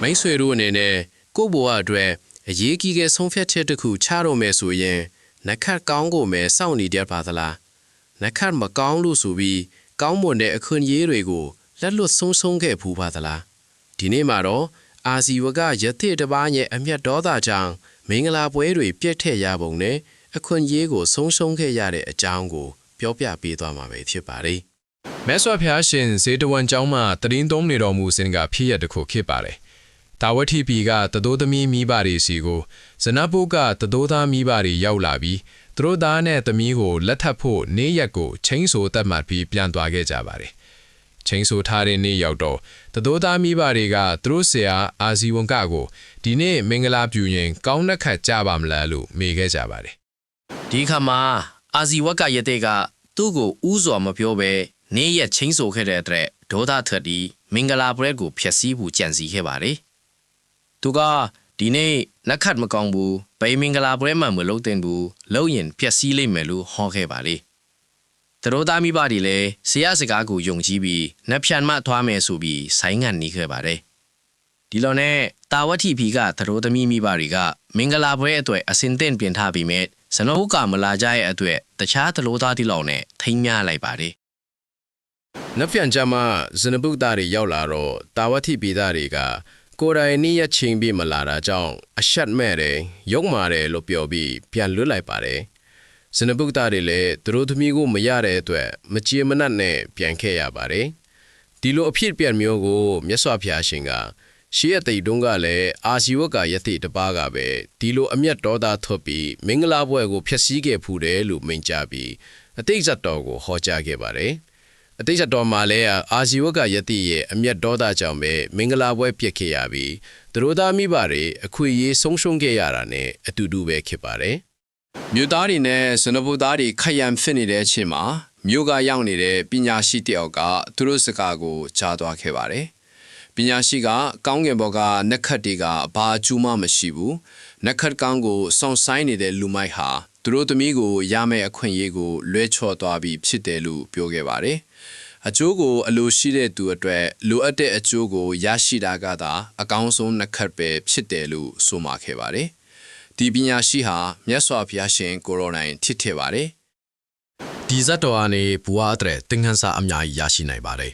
မိတ်ဆွေတို့အနေနဲ့ကိုယ့်ဘဝအတွက်အရေးကြီးတဲ့ဆုံးဖြတ်ချက်တစ်ခုချတော့မယ်ဆိုရင်နှက်ခတ်ကောင်းကိုပဲစောင့်နေတတ်ပါသလားနှက်ခတ်မကောင်းလို့ဆိုပြီးကောင်းမွန်တဲ့အခွင့်အရေးတွေကိုလက်လွတ်ဆုံးခဲ့ဖူးပါသလားဒီနေ့မှာတော့အာဇီဝကယသိတစ်ပါးရဲ့အမျက်ဒေါသကြောင့်မင်္ဂလာပွဲတွေပြည့်ထည့်ရပုံနဲ့အခွင့်အရေးကိုဆုံးခဲ့ရတဲ့အကြောင်းကိုပြောပြပေးသွားမှာပဲဖြစ်ပါတယ်မြတ်စွာဘုရားရှင်ဇေတဝန်ကျောင်းမှာတရင်သုံးနေတော်မူစဉ်ကဖြစ်ရတစ်ခုဖြစ်ပါတယ်တာဝတိပီကတတိုးသမီးမိဘတွေစီကိုဇနပုကတတိုးသားမိဘတွေရောက်လာပြီးသူတို့သားနဲ့သမီးကိုလက်ထပ်ဖို့နေ့ရက်ကိုချင်းဆိုတတ်မှတ်ပြီးပြန်သွားခဲ့ကြပါတယ်ချင်းဆိုထားတဲ့နေ့ရောက်တော့တတိုးသားမိဘတွေကသူတို့ဆရာအာဇီဝံကကိုဒီနေ့မင်္ဂလာပြုရင်ကောင်းနှက်ခတ်ကြပါမလားလို့မေးခဲ့ကြပါတယ်ဒီခါမှာအာဇီဝကယသိကသူ့ကိုဥစွာမပြောဘဲနေ့ရက်ချင်းဆိုခဲ့တဲ့အတွက်ဒေါသထွက်ပြီးမင်္ဂလာပွဲကိုဖျက်ဆီးဖို့ကြံစည်ခဲ့ပါတယ်သူကဒီနေ့လက်ခတ်မကောင်းဘူးဗိမင်္ဂလာပွဲမှာမလုပ်တင်ဘူးလုပ်ရင်ဖျက်ဆီးလိမ့်မယ်လို့ဟောခဲ့ပါလေသူတို့သားမိဘတွေလည်းဆရာစကားကိုယုံကြည်ပြီးနှက်ဖြန်မှသွားမယ်ဆိုပြီးဆိုင်းငံ့နေခဲ့ပါတယ်ဒီလိုနဲ့တာဝတိဖီကသူတို့သမီးမိဘတွေကမင်္ဂလာပွဲအတွက်အစင်တင်ပြင်ထားပြီးမြဲဇနဟုတ်ကမလာကြရဲ့အတွက်တခြားသူတို့သားတိလောက်နဲ့ထိမ်းမြလိုက်ပါတယ်နှက်ဖြန်ကြမှာဇနပုသားတွေရောက်လာတော့တာဝတိပီသားတွေကကိုယ်တိုင်နေ့ရက်ချင်းပြီးမလာတာကြောင့်အရှက်မဲ့တယ်ရုံမာတယ်လို့ပြောပြီးပြန်လွတ်လိုက်ပါတယ်ဇနပုသားတွေလည်းသူတို့သမီးကိုမရတဲ့အတွက်မကြေမနက်နဲ့ပြန်ခဲ့ရပါတယ်ဒီလိုအဖြစ်ပြန်မျိုးကိုမြတ်စွာဘုရားရှင်ကရှေးအသိတုန်းကလည်းအာဇီဝကယသိတပါးကပဲဒီလိုအမျက်ဒေါသထွက်ပြီးမင်္ဂလာပွဲကိုဖျက်ဆီးခဲ့ဖူးတယ်လို့မိန့်ကြားပြီးအတိတ်ဇတ်တော်ကိုဟောကြားခဲ့ပါတယ်အတိတ်ဇတ်တော်မှာလည်းအာဇီဝကယသိရဲ့အမျက်ဒေါသကြောင့်ပဲမင်္ဂလာပွဲပြစ်ခဲ့ရပြီးသူတို့သားမိဘတွေအခွင့်အရေးဆုံးရှုံးခဲ့ရတာနဲ့အတူတူပဲဖြစ်ပါတယ်မြို့သားတွေနဲ့ဇနဘုသားတွေခက်ရန်ဖြစ်နေတဲ့အချိန်မှာမြို့ကရောက်နေတဲ့ပညာရှိတယောက်ကသူတို့စကားကိုကြားသွားခဲ့ပါတယ်ပညာရှိကကောင်းကင်ဘော်ကနက်ခတ်တွေကဘာအကျူးမှမရှိဘူးနက်ခတ်ကောင်းကိုစောင့်ဆိုင်နေတဲ့လူမိုက်ဟာသူတို့သမီးကိုရမယ့်အခွင့်အရေးကိုလွဲချော်သွားပြီးဖြစ်တယ်လို့ပြောခဲ့ပါတယ်အကျိုးကိုအလိုရှိတဲ့သူအတွက်လိုအပ်တဲ့အကျိုးကိုရရှိတာကသာအကောင်းဆုံးနက်ခတ်ပဲဖြစ်တယ်လို့ဆိုမှခဲ့ပါတယ်ဒီပညာရှိဟာမြတ်စွာဘုရားရှင်ကိုရိုနိုင်ထစ်ထည့်ပါတယ်ဒီဇတ်တော်အနေဘုရားအတွက်သင်္ခန်းစာအများကြီးရရှိနိုင်ပါတယ်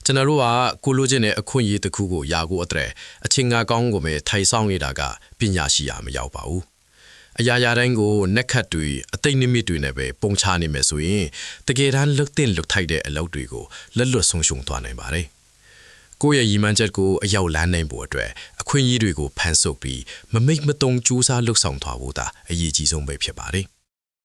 ကျွန်တော်တို့ကကိုလိုချင်တဲ့အခွင့်အရေးတစ်ခုကိုရဖို့အတွက်အချင်းငါကောင်းကိုပဲထိုင်ဆောင်နေတာကပညာရှိရမရောက်ပါဘူးအရာရာတိုင်းကိုနက်ခတ်တွေအသိနိမိတ်တွေနဲ့ပဲပုံချနေမယ်ဆိုရင်တကယ်တမ်းလွတ်တင်လွတ်ထိုက်တဲ့အလုပ်တွေကိုလက်လွတ်ဆုံးရှုံးသွားနိုင်ပါတယ်ကိုယ့်ရဲ့ရည်မှန်းချက်ကိုအရောက်လန်းနိုင်ဖို့အတွက်အခွင့်အရေးတွေကိုဖန်ဆုပ်ပြီးမမိတ်မတုံကြိုးစားလှုပ်ဆောင်သွားဖို့သာအရေးကြီးဆုံးပဲဖြစ်ပါတယ်